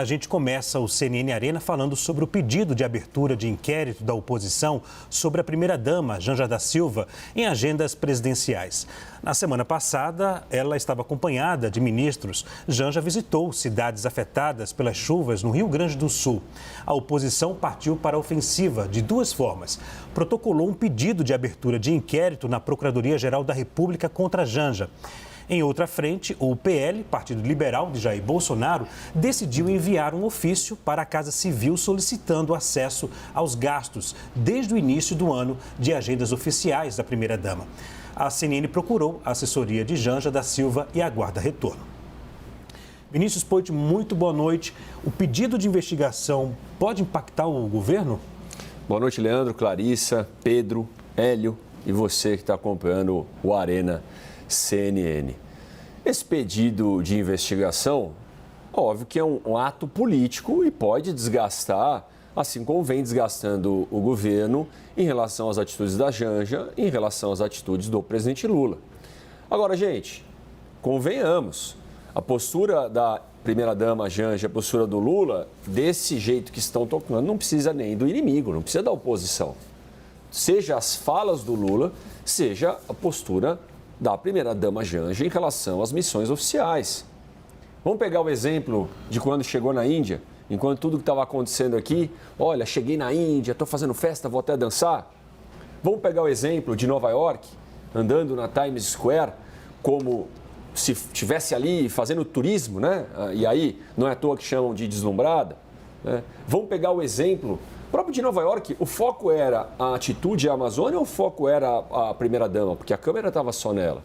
A gente começa o CNN Arena falando sobre o pedido de abertura de inquérito da oposição sobre a primeira-dama, Janja da Silva, em agendas presidenciais. Na semana passada, ela estava acompanhada de ministros. Janja visitou cidades afetadas pelas chuvas no Rio Grande do Sul. A oposição partiu para a ofensiva de duas formas. Protocolou um pedido de abertura de inquérito na Procuradoria-Geral da República contra Janja. Em outra frente, o PL, Partido Liberal de Jair Bolsonaro, decidiu enviar um ofício para a Casa Civil solicitando acesso aos gastos desde o início do ano de agendas oficiais da primeira-dama. A CNN procurou a assessoria de Janja da Silva e aguarda retorno. Vinícius Poit, muito boa noite. O pedido de investigação pode impactar o governo? Boa noite, Leandro, Clarissa, Pedro, Hélio e você que está acompanhando o Arena CNN. Esse pedido de investigação, óbvio que é um ato político e pode desgastar, assim como vem desgastando o governo em relação às atitudes da Janja, em relação às atitudes do presidente Lula. Agora, gente, convenhamos, a postura da primeira-dama Janja, a postura do Lula, desse jeito que estão tocando, não precisa nem do inimigo, não precisa da oposição. Seja as falas do Lula, seja a postura da primeira-dama Janja em relação às missões oficiais. Vamos pegar o exemplo de quando chegou na Índia, enquanto tudo que estava acontecendo aqui, olha, cheguei na Índia, estou fazendo festa, vou até dançar. Vamos pegar o exemplo de Nova York, andando na Times Square, como se estivesse ali fazendo turismo, né? E aí, não é à toa que chamam de deslumbrada. Né? Vamos pegar o exemplo próprio de Nova York, o foco era a atitude à Amazônia ou o foco era a primeira-dama? Porque a câmera estava só nela.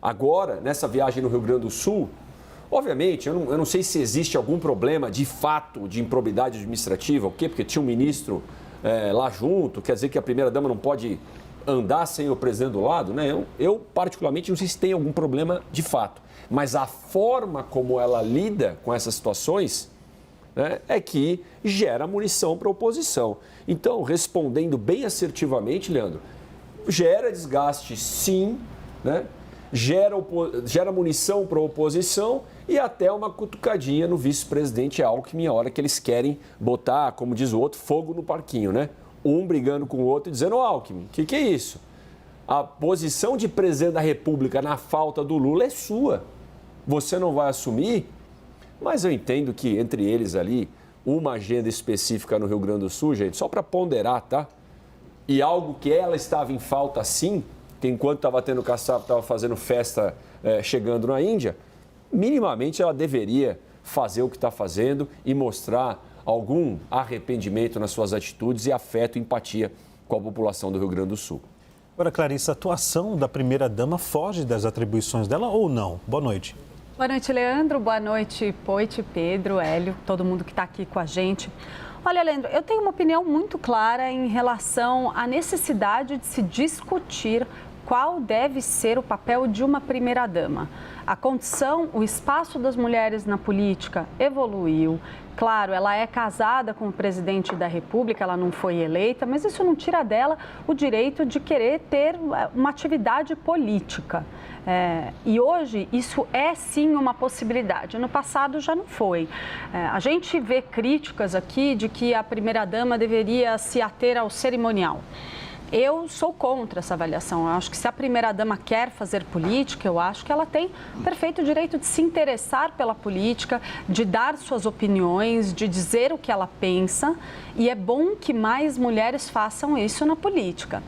Agora, nessa viagem no Rio Grande do Sul, obviamente, eu não sei se existe algum problema de fato de improbidade administrativa, o quê? Porque tinha um ministro lá junto, quer dizer que a primeira-dama não pode andar sem o presidente do lado, né? Eu, particularmente, não sei se tem algum problema de fato. Mas a forma como ela lida com essas situações, né, é que gera munição para a oposição. Então, respondendo bem assertivamente, Leandro, gera desgaste sim, né, gera munição para a oposição e até uma cutucadinha no vice-presidente Alckmin, a hora que eles querem botar, como diz o outro, fogo no parquinho, né? Um brigando com o outro e dizendo, ô Alckmin, o que é isso? A posição de presidente da República na falta do Lula é sua. Você não vai assumir? Mas eu entendo que entre eles ali, uma agenda específica no Rio Grande do Sul, gente, só para ponderar, tá? E algo que ela estava em falta sim, que enquanto estava tendo caçapa, estava fazendo festa chegando na Índia, minimamente ela deveria fazer o que está fazendo e mostrar algum arrependimento nas suas atitudes e afeto e empatia com a população do Rio Grande do Sul. Agora, Clarissa, a atuação da primeira-dama foge das atribuições dela ou não? Boa noite. Boa noite, Leandro. Boa noite, Poit, Pedro, Hélio, todo mundo que está aqui com a gente. Olha, Leandro, eu tenho uma opinião muito clara em relação à necessidade de se discutir qual deve ser o papel de uma primeira-dama. A condição, o espaço das mulheres na política evoluiu. Claro, ela é casada com o presidente da República, ela não foi eleita, mas isso não tira dela o direito de querer ter uma atividade política. E hoje isso é sim uma possibilidade, no passado já não foi. A gente vê críticas aqui de que a primeira-dama deveria se ater ao cerimonial. Eu sou contra essa avaliação. Eu acho que se a primeira-dama quer fazer política, eu acho que ela tem perfeito direito de se interessar pela política, de dar suas opiniões, de dizer o que ela pensa. E é bom que mais mulheres façam isso na política.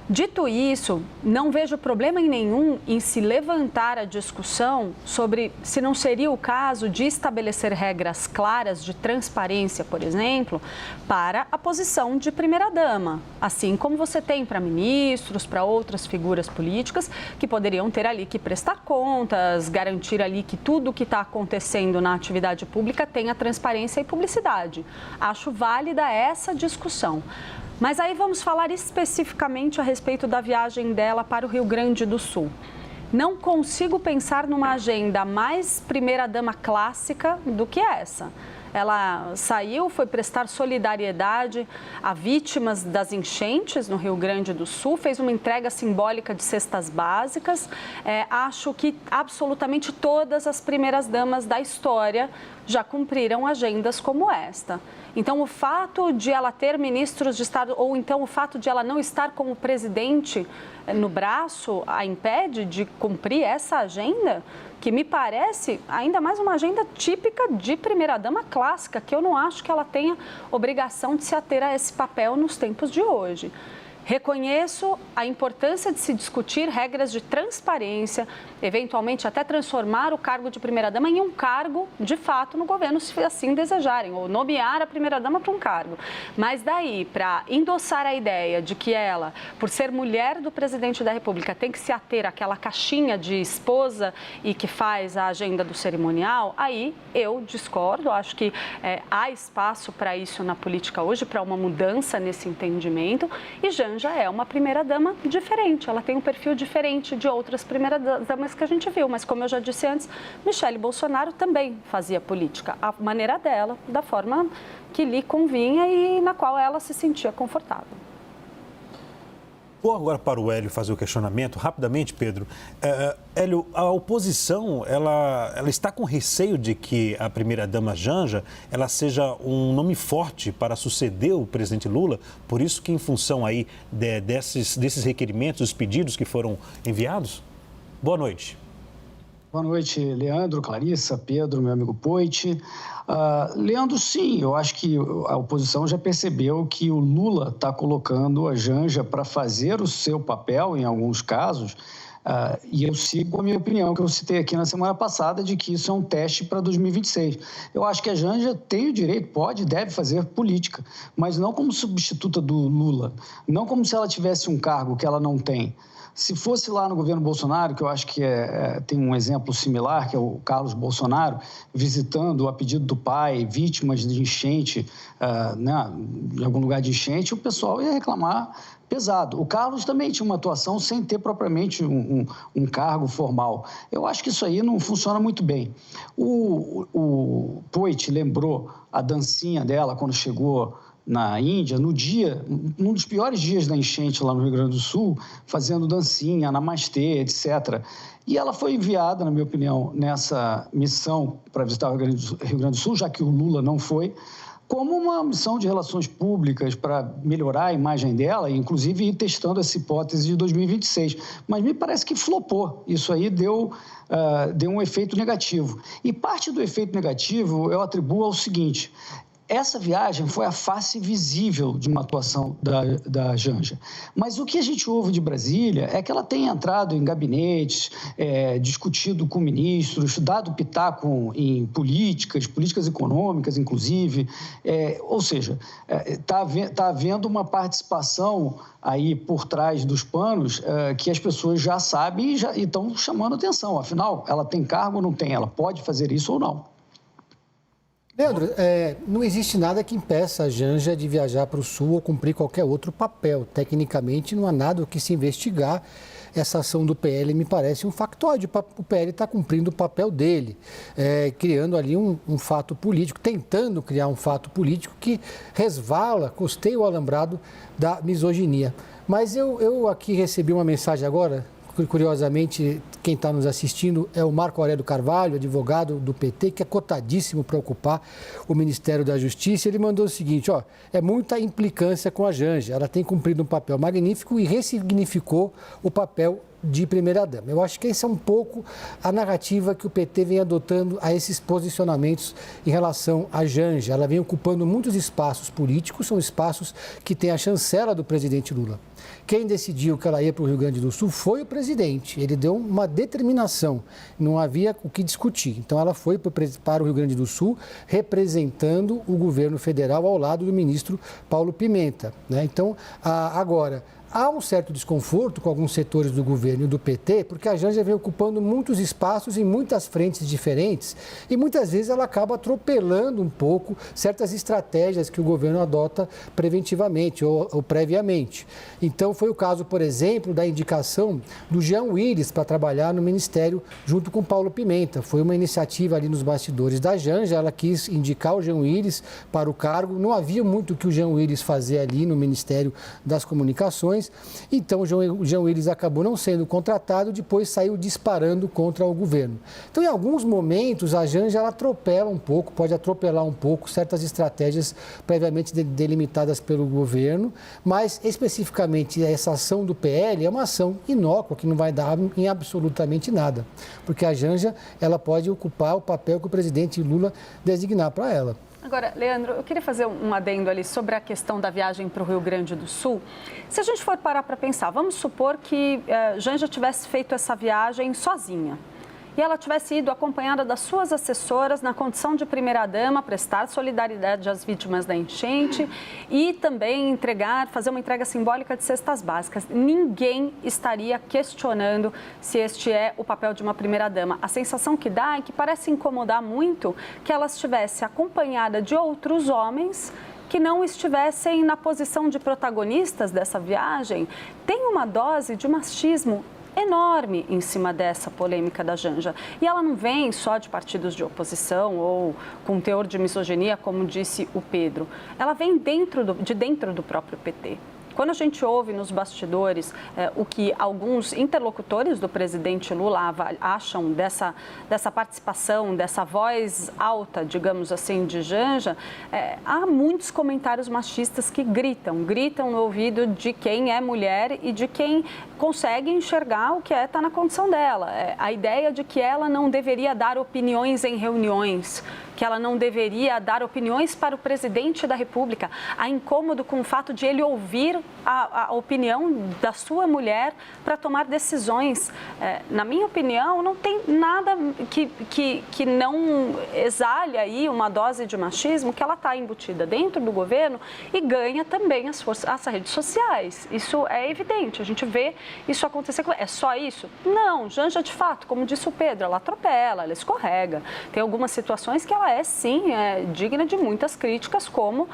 Dito isso, não vejo problema nenhum em se levantar a discussão sobre se não seria o caso de estabelecer regras claras de transparência, por exemplo, para a posição de primeira-dama, assim como você tem para ministros, para outras figuras políticas que poderiam ter ali que prestar contas, garantir ali que tudo o que está acontecendo na atividade pública tenha transparência e publicidade. Acho válida essa discussão. Mas aí vamos falar especificamente a respeito da viagem dela para o Rio Grande do Sul. Não consigo pensar numa agenda mais primeira-dama clássica do que essa. Ela saiu, foi prestar solidariedade a vítimas das enchentes no Rio Grande do Sul, fez uma entrega simbólica de cestas básicas. Acho que absolutamente todas as primeiras damas da história já cumpriram agendas como esta. Então, o fato de ela ter ministros de Estado, ou então o fato de ela não estar como presidente no braço, a impede de cumprir essa agenda, que me parece ainda mais uma agenda típica de primeira-dama clássica, que eu não acho que ela tenha obrigação de se ater a esse papel nos tempos de hoje. Reconheço a importância de se discutir regras de transparência, eventualmente até transformar o cargo de primeira-dama em um cargo, de fato, no governo, se assim desejarem, ou nomear a primeira-dama para um cargo. Mas daí, para endossar a ideia de que ela, por ser mulher do presidente da República, tem que se ater àquela caixinha de esposa e que faz a agenda do cerimonial, aí eu discordo, acho que há espaço para isso na política hoje, para uma mudança nesse entendimento, e Janja é uma primeira-dama diferente, ela tem um perfil diferente de outras primeiras-damas que a gente viu, mas como eu já disse antes, Michele Bolsonaro também fazia política, a maneira dela, da forma que lhe convinha e na qual ela se sentia confortável. Vou agora para o Hélio fazer o questionamento. Rapidamente, Pedro. Hélio, a oposição, ela está com receio de que a primeira-dama Janja ela seja um nome forte para suceder o presidente Lula? Por isso que, em função aí desses requerimentos, os pedidos que foram enviados? Boa noite. Boa noite, Leandro, Clarissa, Pedro, meu amigo Poit. Leandro, sim, eu acho que a oposição já percebeu que o Lula está colocando a Janja para fazer o seu papel, em alguns casos, e eu sigo a minha opinião, que eu citei aqui na semana passada, de que isso é um teste para 2026. Eu acho que a Janja tem o direito, pode e deve fazer política, mas não como substituta do Lula, não como se ela tivesse um cargo que ela não tem. Se fosse lá no governo Bolsonaro, que eu acho que tem um exemplo similar, que é o Carlos Bolsonaro, visitando a pedido do pai, vítimas de enchente, em algum lugar de enchente, o pessoal ia reclamar pesado. O Carlos também tinha uma atuação sem ter propriamente um cargo formal. Eu acho que isso aí não funciona muito bem. O Poit lembrou a dancinha dela quando chegou na Índia, num dos piores dias da enchente lá no Rio Grande do Sul, fazendo dancinha, namastê, etc. E ela foi enviada, na minha opinião, nessa missão para visitar o Rio Grande do Sul, já que o Lula não foi, como uma missão de relações públicas para melhorar a imagem dela, e inclusive ir testando essa hipótese de 2026. Mas me parece que flopou. Isso aí deu um efeito negativo. E parte do efeito negativo eu atribuo ao seguinte: essa viagem foi a face visível de uma atuação da Janja. Mas o que a gente ouve de Brasília é que ela tem entrado em gabinetes, discutido com ministros, dado pitaco em políticas econômicas, inclusive. Ou seja, está havendo uma participação aí por trás dos panos que as pessoas já sabem e estão chamando atenção. Afinal, ela tem cargo ou não tem? Ela pode fazer isso ou não? Leandro, não existe nada que impeça a Janja de viajar para o Sul ou cumprir qualquer outro papel. Tecnicamente, não há nada o que se investigar. Essa ação do PL me parece um factoide. O PL está cumprindo o papel dele, criando ali um fato político, tentando criar um fato político que resvala, costeia o alambrado da misoginia. Mas eu aqui recebi uma mensagem agora. Curiosamente, quem está nos assistindo é o Marco Aurélio Carvalho, advogado do PT, que é cotadíssimo para ocupar o Ministério da Justiça. Ele mandou o seguinte: é muita implicância com a Janja. Ela tem cumprido um papel magnífico e ressignificou o papel de primeira-dama. Eu acho que essa é um pouco a narrativa que o PT vem adotando a esses posicionamentos em relação à Janja. Ela vem ocupando muitos espaços políticos, são espaços que têm a chancela do presidente Lula. Quem decidiu que ela ia para o Rio Grande do Sul foi o presidente. Ele deu uma determinação, não havia o que discutir. Então, ela foi para o Rio Grande do Sul representando o governo federal ao lado do ministro Paulo Pimenta, né? Então, agora, há um certo desconforto com alguns setores do governo e do PT, porque a Janja vem ocupando muitos espaços em muitas frentes diferentes e muitas vezes ela acaba atropelando um pouco certas estratégias que o governo adota preventivamente ou previamente. Então, foi o caso, por exemplo, da indicação do Jean Willis para trabalhar no Ministério junto com Paulo Pimenta. Foi uma iniciativa ali nos bastidores da Janja, ela quis indicar o Jean Willis para o cargo. Não havia muito o que o Jean Willis fazer ali no Ministério das Comunicações. eleições. Então, o Jean Willis acabou não sendo contratado, depois saiu disparando contra o governo. Então, em alguns momentos, a Janja ela atropela um pouco, pode atropelar um pouco certas estratégias previamente delimitadas pelo governo, mas especificamente essa ação do PL é uma ação inócua que não vai dar em absolutamente nada, porque a Janja ela pode ocupar o papel que o presidente Lula designar para ela. Agora, Leandro, eu queria fazer um adendo ali sobre a questão da viagem para o Rio Grande do Sul. Se a gente for parar para pensar, vamos supor que Janja tivesse feito essa viagem sozinha e ela tivesse ido acompanhada das suas assessoras na condição de primeira-dama, prestar solidariedade às vítimas da enchente e também fazer uma entrega simbólica de cestas básicas. Ninguém estaria questionando se este é o papel de uma primeira-dama. A sensação que dá é que parece incomodar muito que ela estivesse acompanhada de outros homens que não estivessem na posição de protagonistas dessa viagem. Tem uma dose de machismo enorme em cima dessa polêmica da Janja. E ela não vem só de partidos de oposição ou com teor de misoginia, como disse o Pedro. Ela vem de dentro do próprio PT. Quando a gente ouve nos bastidores o que alguns interlocutores do presidente Lula acham dessa participação, dessa voz alta, digamos assim, de Janja, há muitos comentários machistas que gritam no ouvido de quem é mulher e de quem consegue enxergar o que está na condição dela. A ideia de que ela não deveria dar opiniões em reuniões, que ela não deveria dar opiniões para o presidente da República, há incômodo com o fato de ele ouvir a opinião da sua mulher para tomar decisões. Na minha opinião, não tem nada que não exale aí uma dose de machismo que ela está embutida dentro do governo e ganha também as redes sociais. Isso é evidente, a gente vê isso acontecer. É só isso? Não, Janja, de fato, como disse o Pedro, ela atropela, ela escorrega. Tem algumas situações que ela é, sim, digna de muitas críticas, como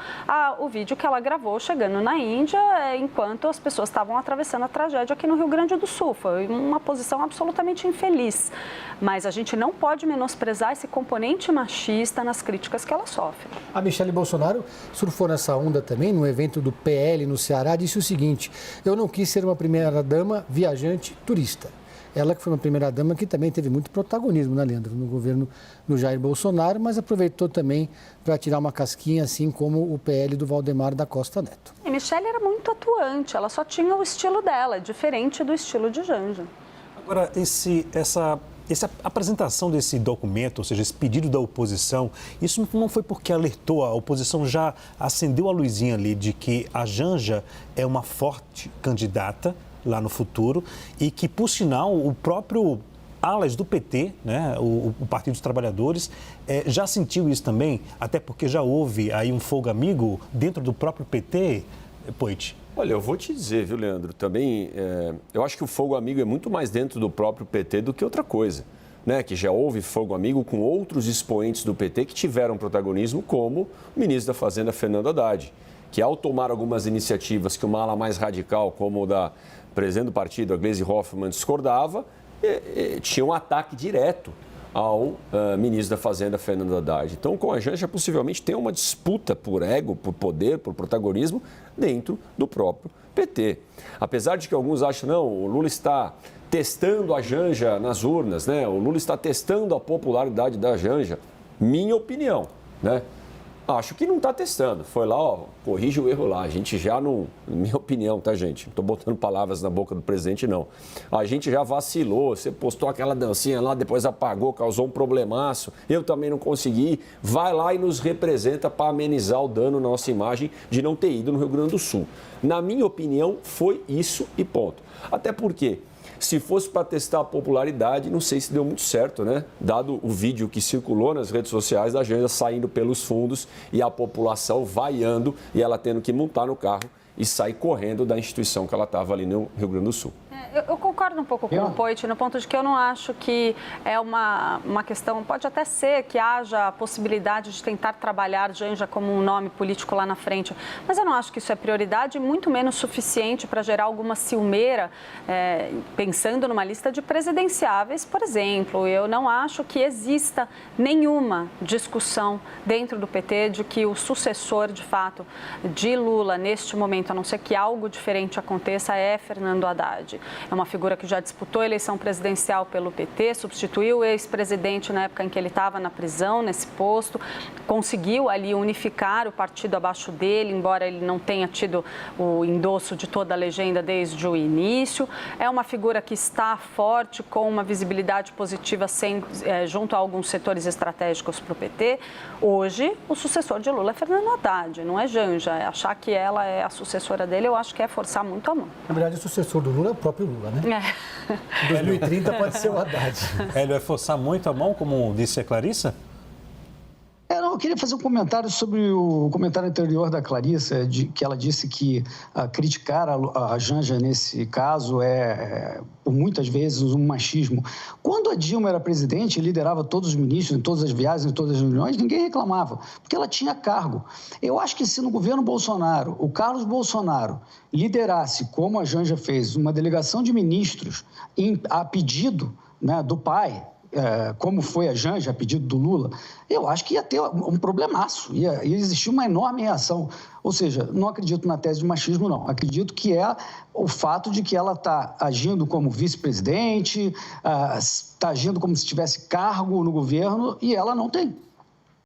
o vídeo que ela gravou chegando na Índia, enquanto as pessoas estavam atravessando a tragédia aqui no Rio Grande do Sul. Foi uma posição absolutamente infeliz. Mas a gente não pode menosprezar esse componente machista nas críticas que ela sofre. A Michele Bolsonaro surfou nessa onda também, no evento do PL no Ceará, disse o seguinte: eu não quis ser uma primeira-dama viajante turista. Ela que foi uma primeira-dama que também teve muito protagonismo, né, Leandro, no governo do Jair Bolsonaro, mas aproveitou também para tirar uma casquinha, assim como o PL do Valdemar da Costa Neto. E Michele era muito atuante, ela só tinha o estilo dela, diferente do estilo de Janja. Agora, essa apresentação desse documento, ou seja, esse pedido da oposição, isso não foi porque alertou, a oposição já acendeu a luzinha ali de que a Janja é uma forte candidata lá no futuro e que, por sinal, o próprio alas do PT, né, o Partido dos Trabalhadores, já sentiu isso também, até porque já houve aí um fogo amigo dentro do próprio PT, Poit. Olha, eu vou te dizer, viu, Leandro, também, eu acho que o fogo amigo é muito mais dentro do próprio PT do que outra coisa, né? Que já houve fogo amigo com outros expoentes do PT que tiveram protagonismo, como o ministro da Fazenda, Fernando Haddad, que ao tomar algumas iniciativas que uma ala mais radical, como o da presidente do partido, a Gleisi Hoffmann, discordava, tinha um ataque direto ao ministro da Fazenda, Fernando Haddad. Então, com a Janja, possivelmente tem uma disputa por ego, por poder, por protagonismo dentro do próprio PT. Apesar de que alguns acham, não, o Lula está testando a Janja nas urnas, né? O Lula está testando a popularidade da Janja. Minha opinião, né? Acho que não está testando. Foi lá, corrige o erro lá. A gente já não... Minha opinião, tá, gente? Não estou botando palavras na boca do presidente, não. A gente já vacilou. Você postou aquela dancinha lá, depois apagou, causou um problemaço. Eu também não consegui. Vai lá e nos representa para amenizar o dano na nossa imagem de não ter ido no Rio Grande do Sul. Na minha opinião, foi isso e ponto. Até porque... Se fosse para testar a popularidade, não sei se deu muito certo, né? Dado o vídeo que circulou nas redes sociais da Janja saindo pelos fundos e a população vaiando e ela tendo que montar no carro e sair correndo da instituição que ela estava ali no Rio Grande do Sul. Eu concordo um pouco com o Poit, no ponto de que eu não acho que é uma questão, pode até ser que haja a possibilidade de tentar trabalhar Janja como um nome político lá na frente, mas eu não acho que isso é prioridade, muito menos suficiente para gerar alguma ciumeira, pensando numa lista de presidenciáveis, por exemplo. Eu não acho que exista nenhuma discussão dentro do PT de que o sucessor, de fato, de Lula, neste momento, a não ser que algo diferente aconteça, é Fernando Haddad. É uma figura que já disputou a eleição presidencial pelo PT, substituiu o ex-presidente na época em que ele estava na prisão, nesse posto, conseguiu ali unificar o partido abaixo dele, embora ele não tenha tido o endosso de toda a legenda desde o início. É uma figura que está forte, com uma visibilidade positiva junto a alguns setores estratégicos para o PT. Hoje, o sucessor de Lula é Fernando Haddad, não é Janja. Achar que ela é a sucessora dele, eu acho que é forçar muito a mão. Na verdade, o sucessor do Lula é o próprio Lula, né? Em 2030 pode ser o Haddad. Hélio, é forçar muito a mão, como disse a Clarissa? Eu queria fazer um comentário sobre o comentário anterior da Clarissa, que ela disse que criticar a Janja nesse caso por muitas vezes, um machismo. Quando a Dilma era presidente e liderava todos os ministros, em todas as viagens, em todas as reuniões, ninguém reclamava, porque ela tinha cargo. Eu acho que se no governo Bolsonaro, o Carlos Bolsonaro liderasse, como a Janja fez, uma delegação de ministros a pedido, né, do pai, como foi a Janja, a pedido do Lula, eu acho que ia ter um problemaço, ia existir uma enorme reação. Ou seja, não acredito na tese de machismo, não. Acredito que é o fato de que ela está agindo como vice-presidente, está agindo como se tivesse cargo no governo, e ela não tem.